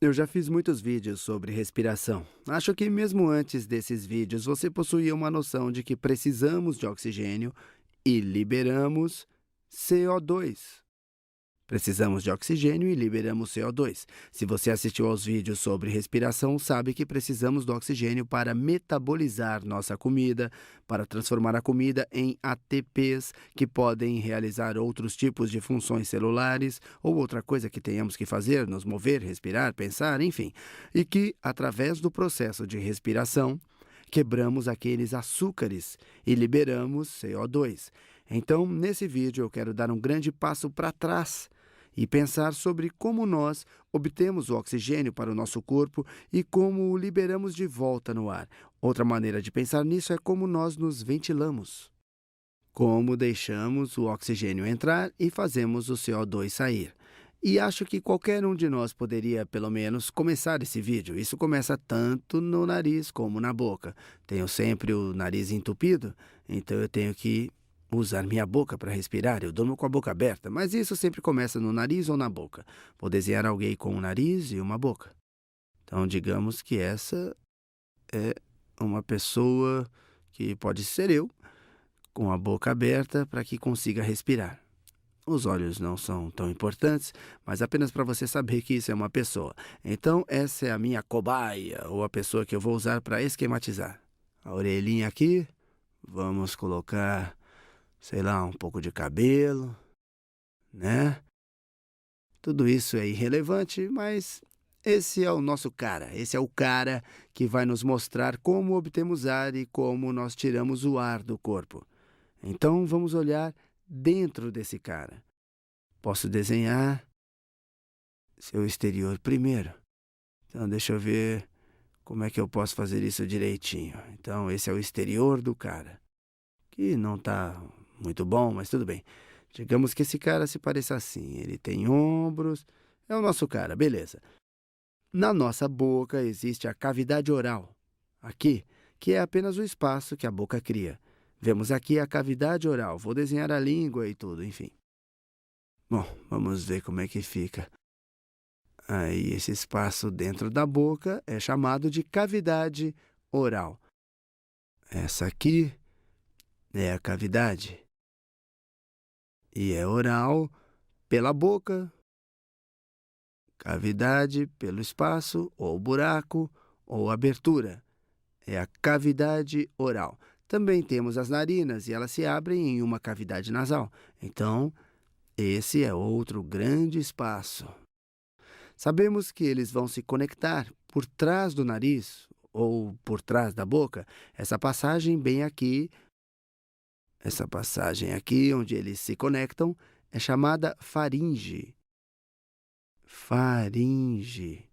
Eu já fiz muitos vídeos sobre respiração. Acho que mesmo antes desses vídeos você possuía uma noção de que precisamos de oxigênio e liberamos CO2. Precisamos de oxigênio e liberamos CO2. Se você assistiu aos vídeos sobre respiração, sabe que precisamos do oxigênio para metabolizar nossa comida, para transformar a comida em ATPs, que podem realizar outros tipos de funções celulares ou outra coisa que tenhamos que fazer, nos mover, respirar, pensar, enfim. E que, através do processo de respiração, quebramos aqueles açúcares e liberamos CO2. Então, nesse vídeo, eu quero dar um grande passo para trás e pensar sobre como nós obtemos o oxigênio para o nosso corpo e como o liberamos de volta no ar. Outra maneira de pensar nisso é como nós nos ventilamos, como deixamos o oxigênio entrar e fazemos o CO2 sair. E acho que qualquer um de nós poderia, pelo menos, começar esse vídeo. Isso começa tanto no nariz como na boca. Tenho sempre o nariz entupido, então eu tenho que usar minha boca para respirar. Eu durmo com a boca aberta, mas isso sempre começa no nariz ou na boca. Vou desenhar alguém com um nariz e uma boca. Então, digamos que essa é uma pessoa que pode ser eu, com a boca aberta para que consiga respirar. Os olhos não são tão importantes, mas apenas para você saber que isso é uma pessoa. Então, essa é a minha cobaia, ou a pessoa que eu vou usar para esquematizar. A orelhinha aqui, vamos colocar, sei lá, um pouco de cabelo, né? Tudo isso é irrelevante, mas esse é o nosso cara. Esse é o cara que vai nos mostrar como obtemos ar e como nós tiramos o ar do corpo. Então, vamos olhar dentro desse cara. Posso desenhar seu exterior primeiro. Então, deixa eu ver como é que eu posso fazer isso direitinho. Então, esse é o exterior do cara, que não está muito bom, mas tudo bem. Digamos que esse cara se pareça assim. Ele tem ombros. É o nosso cara, beleza. Na nossa boca existe a cavidade oral, aqui, que é apenas o espaço que a boca cria. Vemos aqui a cavidade oral. Vou desenhar a língua e tudo, enfim. Bom, vamos ver como é que fica. Aí, esse espaço dentro da boca é chamado de cavidade oral. Essa aqui é a cavidade. E é oral pela boca, cavidade pelo espaço, ou buraco, ou abertura. É a cavidade oral. Também temos as narinas e elas se abrem em uma cavidade nasal. Então, esse é outro grande espaço. Sabemos que eles vão se conectar por trás do nariz ou por trás da boca. Essa passagem aqui onde eles se conectam é chamada faringe. Faringe.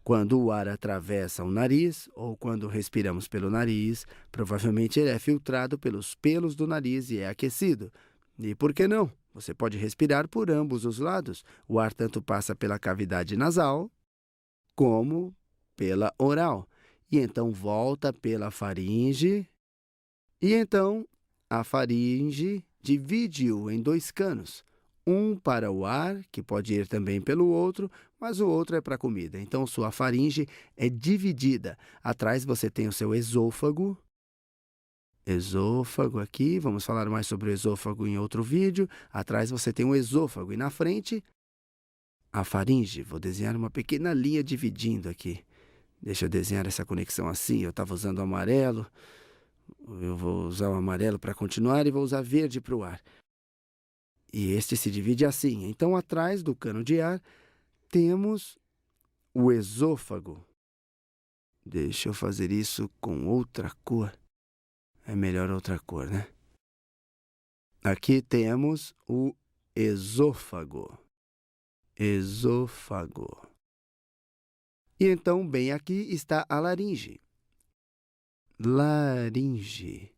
Quando o ar atravessa o nariz, ou quando respiramos pelo nariz, provavelmente ele é filtrado pelos pelos do nariz e é aquecido. E por que não? Você pode respirar por ambos os lados. O ar tanto passa pela cavidade nasal, como pela oral. E então volta pela faringe, e então a faringe divide-o em dois canos. Um para o ar, que pode ir também pelo outro, mas o outro é para a comida. Então, sua faringe é dividida. Atrás você tem o seu esôfago. Esôfago aqui, vamos falar mais sobre o esôfago em outro vídeo. Atrás você tem o esôfago e na frente, a faringe. Vou desenhar uma pequena linha dividindo aqui. Deixa eu desenhar essa conexão assim. Eu estava usando o amarelo. Eu vou usar o amarelo para continuar e vou usar verde para o ar. E este se divide assim. Então, atrás do cano de ar, temos o esôfago. Deixa eu fazer isso com outra cor. É melhor outra cor, né? Aqui temos o esôfago. Esôfago. E então, bem aqui está a laringe. Laringe.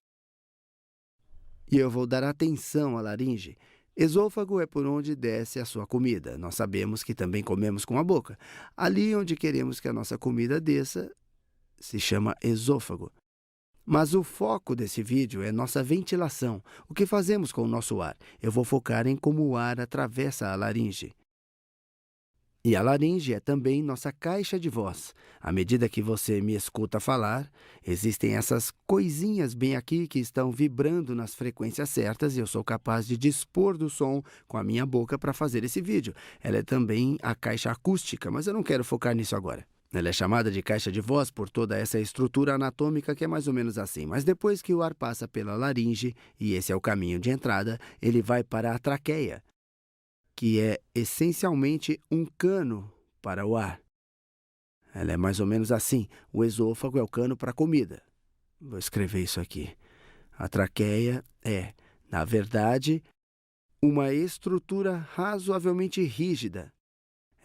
E eu vou dar atenção à laringe. Esôfago é por onde desce a sua comida. Nós sabemos que também comemos com a boca. Ali onde queremos que a nossa comida desça, se chama esôfago. Mas o foco desse vídeo é nossa ventilação. O que fazemos com o nosso ar? Eu vou focar em como o ar atravessa a laringe. E a laringe é também nossa caixa de voz. À medida que você me escuta falar, existem essas coisinhas bem aqui que estão vibrando nas frequências certas e eu sou capaz de dispor do som com a minha boca para fazer esse vídeo. Ela é também a caixa acústica, mas eu não quero focar nisso agora. Ela é chamada de caixa de voz por toda essa estrutura anatômica que é mais ou menos assim. Mas depois que o ar passa pela laringe, e esse é o caminho de entrada, ele vai para a traqueia, que é essencialmente um cano para o ar. Ela é mais ou menos assim. O esôfago é o cano para a comida. Vou escrever isso aqui. A traqueia é, na verdade, uma estrutura razoavelmente rígida.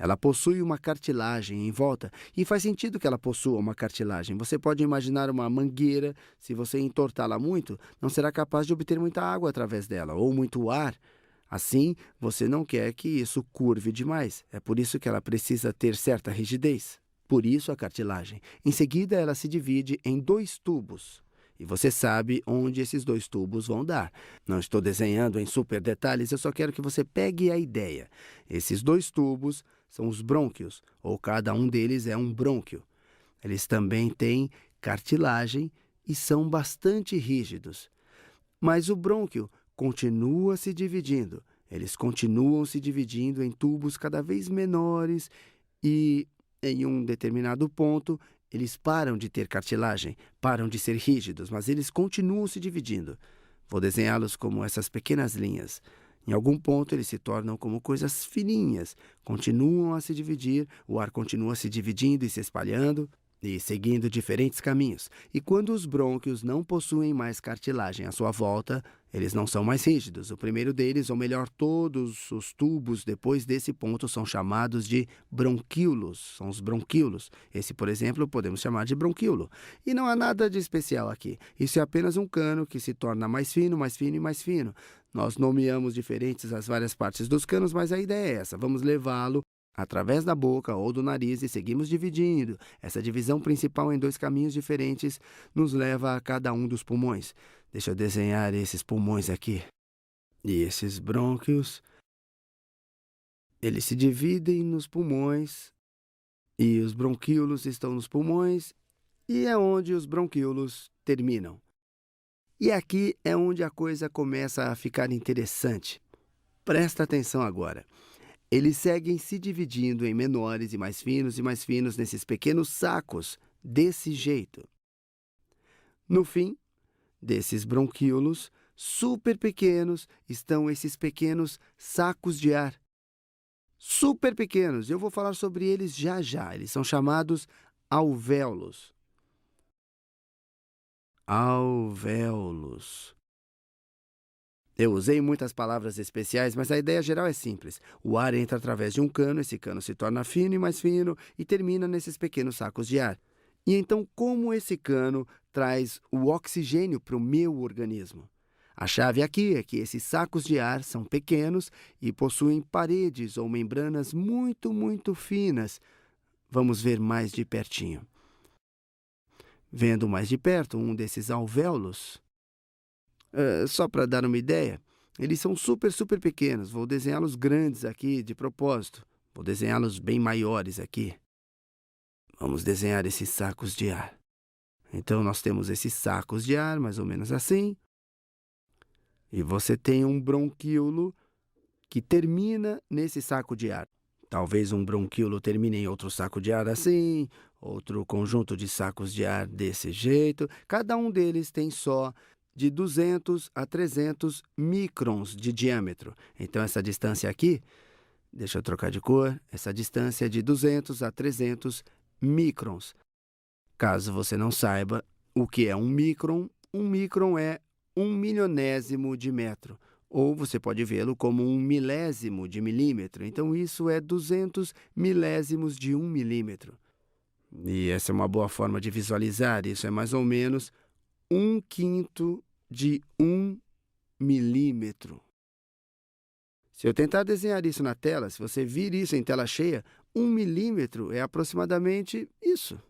Ela possui uma cartilagem em volta, e faz sentido que ela possua uma cartilagem. Você pode imaginar uma mangueira. Se você entortá-la muito, não será capaz de obter muita água através dela, ou muito ar. Assim, você não quer que isso curve demais. É por isso que ela precisa ter certa rigidez. Por isso a cartilagem. Em seguida, ela se divide em 2 tubos. E você sabe onde esses 2 tubos vão dar. Não estou desenhando em super detalhes, eu só quero que você pegue a ideia. Esses 2 tubos são os brônquios, ou cada um deles é um brônquio. Eles também têm cartilagem e são bastante rígidos. Mas o brônquio continua se dividindo. Eles continuam se dividindo em tubos cada vez menores e, em um determinado ponto, eles param de ter cartilagem, param de ser rígidos, mas eles continuam se dividindo. Vou desenhá-los como essas pequenas linhas. Em algum ponto, eles se tornam como coisas fininhas, continuam a se dividir, o ar continua se dividindo e se espalhando e seguindo diferentes caminhos. E quando os brônquios não possuem mais cartilagem à sua volta, eles não são mais rígidos. O primeiro deles, ou melhor, todos os tubos depois desse ponto são chamados de bronquíolos. São os bronquíolos. Esse, por exemplo, podemos chamar de bronquíolo. E não há nada de especial aqui. Isso é apenas um cano que se torna mais fino, mais fino e mais fino. Nós nomeamos diferentes as várias partes dos canos, mas a ideia é essa. Vamos levá-lo através da boca ou do nariz e seguimos dividindo. Essa divisão principal em 2 caminhos diferentes nos leva a cada um dos pulmões. Deixa eu desenhar esses pulmões aqui. E esses brônquios, eles se dividem nos pulmões, e os bronquíolos estão nos pulmões, e é onde os bronquíolos terminam. E aqui é onde a coisa começa a ficar interessante. Presta atenção agora. Eles seguem se dividindo em menores e mais finos nesses pequenos sacos, desse jeito. No fim desses bronquíolos, super pequenos, estão esses pequenos sacos de ar. Super pequenos, eu vou falar sobre eles já já. Eles são chamados alvéolos. Alvéolos. Eu usei muitas palavras especiais, mas a ideia geral é simples. O ar entra através de um cano, esse cano se torna fino e mais fino e termina nesses pequenos sacos de ar. E então, como esse cano traz o oxigênio para o meu organismo? A chave aqui é que esses sacos de ar são pequenos e possuem paredes ou membranas muito, muito finas. Vamos ver mais de pertinho. Vendo mais de perto um desses alvéolos, só para dar uma ideia, eles são super, super pequenos. Vou desenhá-los grandes aqui de propósito. Vou desenhá-los bem maiores aqui. Vamos desenhar esses sacos de ar. Então, nós temos esses sacos de ar, mais ou menos assim. E você tem um bronquíolo que termina nesse saco de ar. Talvez um bronquíolo termine em outro saco de ar assim, outro conjunto de sacos de ar desse jeito. Cada um deles tem só de 200 a 300 microns de diâmetro. Então, essa distância aqui, deixa eu trocar de cor, essa distância é de 200 a 300 microns. Caso você não saiba o que é um micron é 1/1000º de metro. Ou você pode vê-lo como 1 milésimo de milímetro. Então, isso é 200 milésimos de 1 milímetro. E essa é uma boa forma de visualizar. Isso é mais ou menos 1/5 de 1 milímetro. Se eu tentar desenhar isso na tela, se você vir isso em tela cheia, 1 milímetro é aproximadamente isso.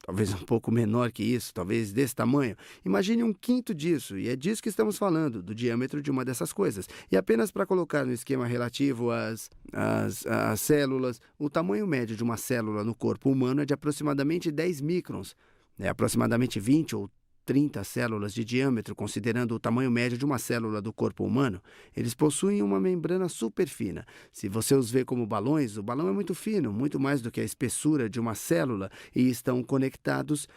talvez um pouco menor que isso, talvez desse tamanho. Imagine um quinto disso, e é disso que estamos falando, do diâmetro de uma dessas coisas. E apenas para colocar no esquema relativo às células, o tamanho médio de uma célula no corpo humano é de aproximadamente 10 microns, aproximadamente 20 ou 30 células de diâmetro, considerando o tamanho médio de uma célula do corpo humano. Eles possuem uma membrana super fina. Se você os vê como balões, o balão é muito fino, muito mais do que a espessura de uma célula, e estão conectados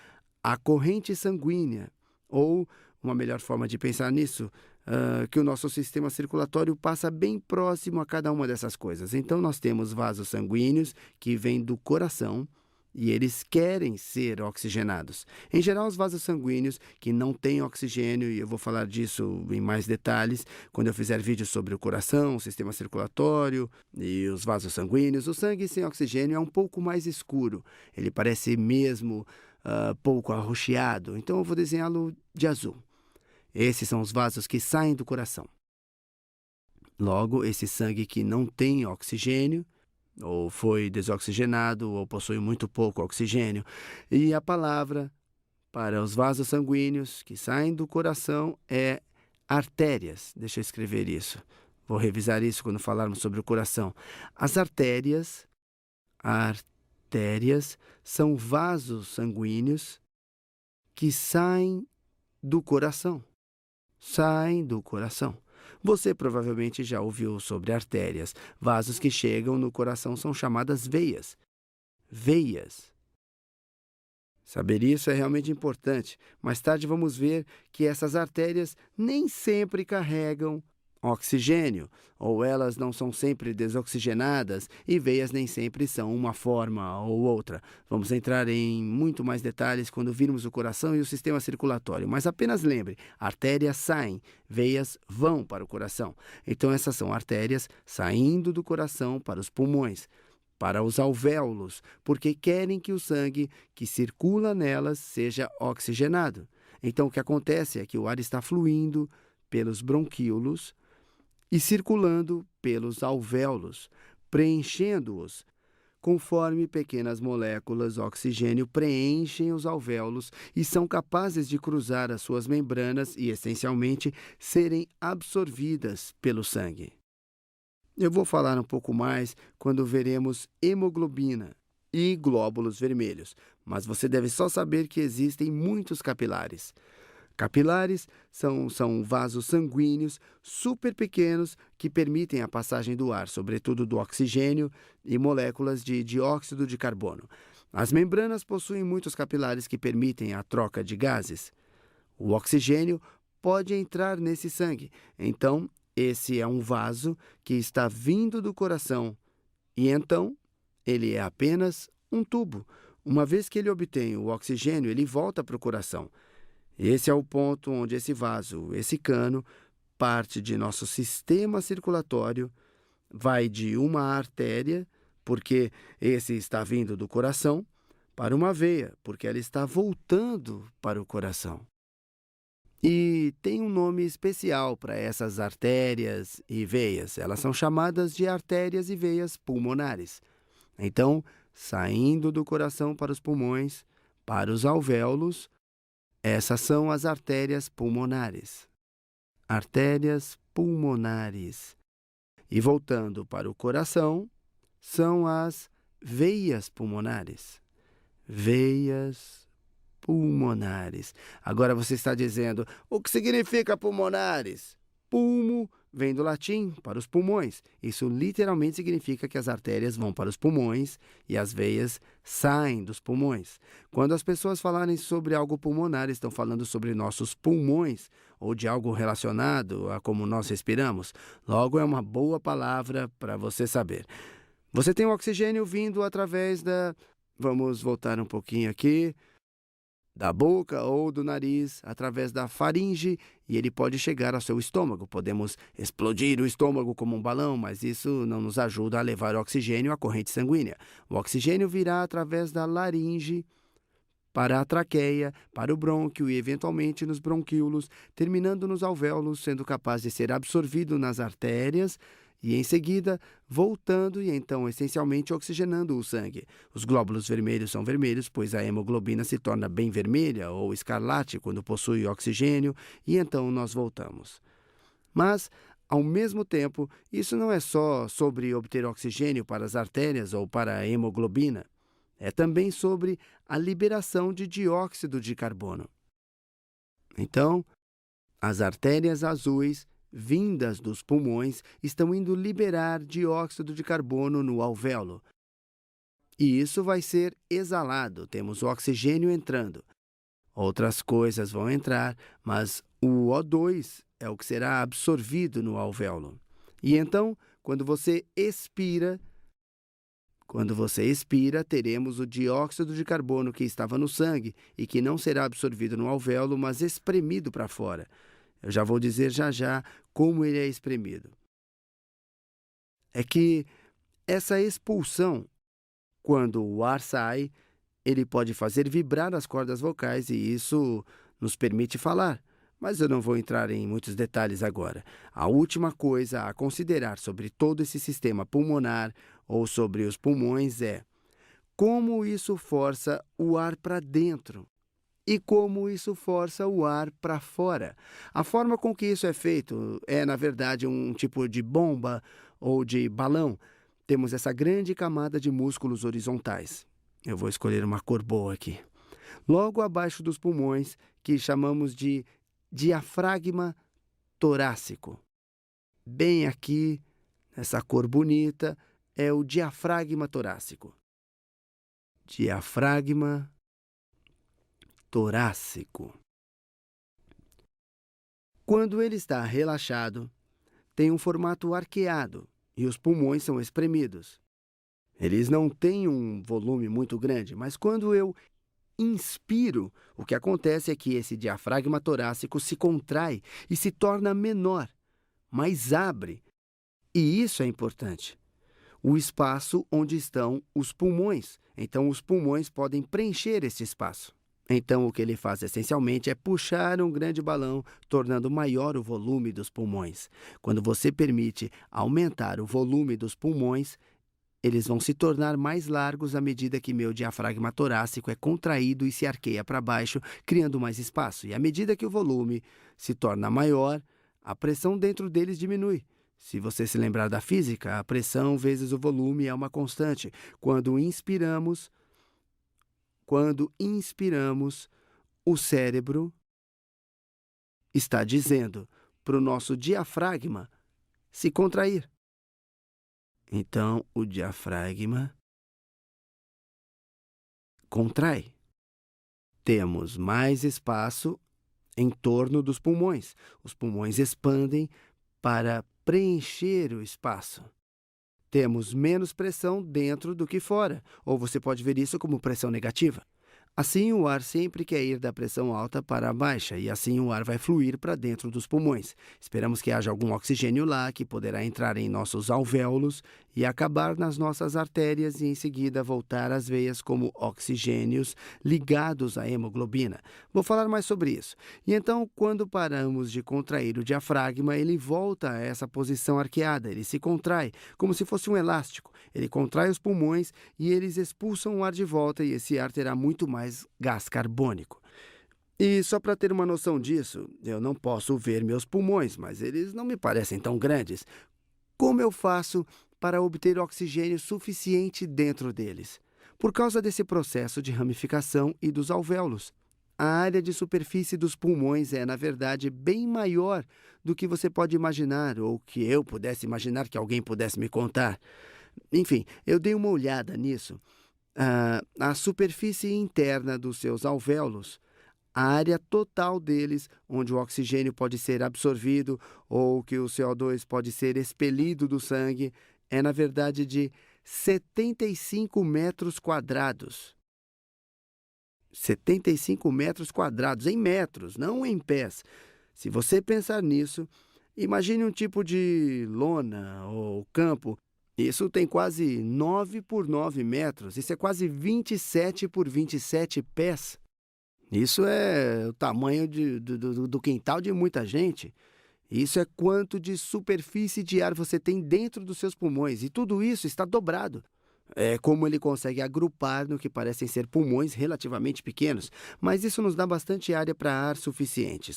à corrente sanguínea. Ou, uma melhor forma de pensar nisso, que o nosso sistema circulatório passa bem próximo a cada uma dessas coisas. Então, nós temos vasos sanguíneos que vêm do coração, e eles querem ser oxigenados. Em geral, os vasos sanguíneos que não têm oxigênio, e eu vou falar disso em mais detalhes quando eu fizer vídeos sobre o coração, o sistema circulatório e os vasos sanguíneos. O sangue sem oxigênio é um pouco mais escuro. Ele parece mesmo pouco arroxeado, então eu vou desenhá-lo de azul. Esses são os vasos que saem do coração. Logo, esse sangue que não tem oxigênio, ou foi desoxigenado, ou possui muito pouco oxigênio. E a palavra para os vasos sanguíneos que saem do coração é artérias. Deixa eu escrever isso. Vou revisar isso quando falarmos sobre o coração. As artérias são vasos sanguíneos que saem do coração. Saem do coração. Você provavelmente já ouviu sobre artérias. Vasos que chegam no coração são chamadas veias. Veias. Saber isso é realmente importante. Mais tarde vamos ver que essas artérias nem sempre carregam oxigênio, ou elas não são sempre desoxigenadas, e veias nem sempre são uma forma ou outra. Vamos entrar em muito mais detalhes quando virmos o coração e o sistema circulatório, mas apenas lembre, artérias saem, veias vão para o coração. Então essas são artérias saindo do coração para os pulmões, para os alvéolos, porque querem que o sangue que circula nelas seja oxigenado. Então o que acontece é que o ar está fluindo pelos bronquíolos e circulando pelos alvéolos, preenchendo-os, conforme pequenas moléculas de oxigênio preenchem os alvéolos e são capazes de cruzar as suas membranas e, essencialmente, serem absorvidas pelo sangue. Eu vou falar um pouco mais quando veremos hemoglobina e glóbulos vermelhos, mas você deve só saber que existem muitos capilares. Capilares são vasos sanguíneos super pequenos que permitem a passagem do ar, sobretudo do oxigênio e moléculas de dióxido de carbono. As membranas possuem muitos capilares que permitem a troca de gases. O oxigênio pode entrar nesse sangue. Então, esse é um vaso que está vindo do coração. E então, ele é apenas um tubo. Uma vez que ele obtém o oxigênio, ele volta para o coração. Esse é o ponto onde esse vaso, esse cano, parte de nosso sistema circulatório, vai de uma artéria, porque esse está vindo do coração, para uma veia, porque ela está voltando para o coração. E tem um nome especial para essas artérias e veias. Elas são chamadas de artérias e veias pulmonares. Então, saindo do coração para os pulmões, para os alvéolos, essas são as artérias pulmonares. Artérias pulmonares. E voltando para o coração, são as veias pulmonares. Veias pulmonares. Agora você está dizendo, o que significa pulmonares? Pulmo vem do latim para os pulmões. Isso literalmente significa que as artérias vão para os pulmões e as veias saem dos pulmões. Quando as pessoas falarem sobre algo pulmonar, estão falando sobre nossos pulmões ou de algo relacionado a como nós respiramos. Logo, é uma boa palavra para você saber. Você tem o oxigênio vindo através da... Vamos voltar um pouquinho aqui. Da boca ou do nariz, através da faringe, e ele pode chegar ao seu estômago. Podemos explodir o estômago como um balão, mas isso não nos ajuda a levar o oxigênio à corrente sanguínea. O oxigênio virá através da laringe para a traqueia, para o brônquio e, eventualmente, nos bronquíolos, terminando nos alvéolos, sendo capaz de ser absorvido nas artérias e em seguida voltando e então essencialmente oxigenando o sangue. Os glóbulos vermelhos são vermelhos, pois a hemoglobina se torna bem vermelha ou escarlate quando possui oxigênio e então nós voltamos. Mas, ao mesmo tempo, isso não é só sobre obter oxigênio para as artérias ou para a hemoglobina. É também sobre a liberação de dióxido de carbono. Então, as artérias azuis, vindas dos pulmões, estão indo liberar dióxido de carbono no alvéolo. E isso vai ser exalado, temos o oxigênio entrando. Outras coisas vão entrar, mas o O2 é o que será absorvido no alvéolo. E então, quando você expira, teremos o dióxido de carbono que estava no sangue e que não será absorvido no alvéolo, mas espremido para fora. Eu já vou dizer já como ele é espremido. É que essa expulsão, quando o ar sai, ele pode fazer vibrar as cordas vocais e isso nos permite falar. Mas eu não vou entrar em muitos detalhes agora. A última coisa a considerar sobre todo esse sistema pulmonar ou sobre os pulmões é como isso força o ar para dentro e como isso força o ar para fora. A forma com que isso é feito é, na verdade, um tipo de bomba ou de balão. Temos essa grande camada de músculos horizontais. Eu vou escolher uma cor boa aqui. Logo abaixo dos pulmões, que chamamos de diafragma torácico. Bem aqui, essa cor bonita, é o diafragma torácico. Diafragma torácico. Quando ele está relaxado, tem um formato arqueado e os pulmões são espremidos. Eles não têm um volume muito grande, mas quando eu inspiro, o que acontece é que esse diafragma torácico se contrai e se torna menor, mas abre. E isso é importante. O espaço onde estão os pulmões. Então, os pulmões podem preencher esse espaço. Então, o que ele faz essencialmente é puxar um grande balão, tornando maior o volume dos pulmões. Quando você permite aumentar o volume dos pulmões, eles vão se tornar mais largos à medida que meu diafragma torácico é contraído e se arqueia para baixo, criando mais espaço. E à medida que o volume se torna maior, a pressão dentro deles diminui. Se você se lembrar da física, a pressão vezes o volume é uma constante. Quando inspiramos, o cérebro está dizendo para o nosso diafragma se contrair. Então, o diafragma contrai. Temos mais espaço em torno dos pulmões. Os pulmões expandem para preencher o espaço. Temos menos pressão dentro do que fora, ou você pode ver isso como pressão negativa. Assim, o ar sempre quer ir da pressão alta para a baixa, e assim o ar vai fluir para dentro dos pulmões. Esperamos que haja algum oxigênio lá, que poderá entrar em nossos alvéolos e acabar nas nossas artérias e em seguida voltar às veias como oxigênios ligados à hemoglobina. Vou falar mais sobre isso. E então, quando paramos de contrair o diafragma, ele volta a essa posição arqueada, ele se contrai, como se fosse um elástico. Ele contrai os pulmões e eles expulsam o ar de volta e esse ar terá muito mais gás carbônico. E só para ter uma noção disso, eu não posso ver meus pulmões, mas eles não me parecem tão grandes. Como eu faço para obter oxigênio suficiente dentro deles? Por causa desse processo de ramificação e dos alvéolos. A área de superfície dos pulmões é, na verdade, bem maior do que você pode imaginar ou que eu pudesse imaginar que alguém pudesse me contar. Enfim, eu dei uma olhada nisso. A superfície interna dos seus alvéolos, a área total deles, onde o oxigênio pode ser absorvido ou que o CO2 pode ser expelido do sangue, é, na verdade, de 75 metros quadrados. 75 metros quadrados, em metros, não em pés. Se você pensar nisso, imagine um tipo de lona ou campo. Isso tem quase 9 por 9 metros. Isso é quase 27 por 27 pés. Isso é o tamanho do quintal de muita gente. Isso é quanto de superfície de ar você tem dentro dos seus pulmões, e tudo isso está dobrado. É como ele consegue agrupar no que parecem ser pulmões relativamente pequenos, mas isso nos dá bastante área para ar suficiente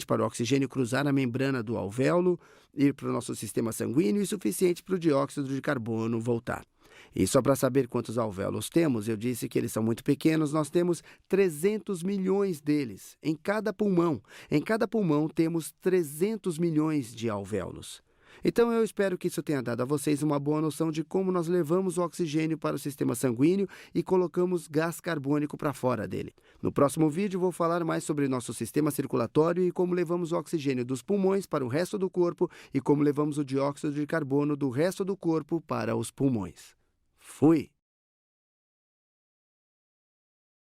para o oxigênio cruzar a membrana do alvéolo, ir para o nosso sistema sanguíneo e suficiente para o dióxido de carbono voltar. E só para saber quantos alvéolos temos, eu disse que eles são muito pequenos, nós temos 300 milhões deles em cada pulmão. Em cada pulmão temos 300 milhões de alvéolos. Então eu espero que isso tenha dado a vocês uma boa noção de como nós levamos o oxigênio para o sistema sanguíneo e colocamos gás carbônico para fora dele. No próximo vídeo vou falar mais sobre nosso sistema circulatório e como levamos o oxigênio dos pulmões para o resto do corpo e como levamos o dióxido de carbono do resto do corpo para os pulmões. Fui!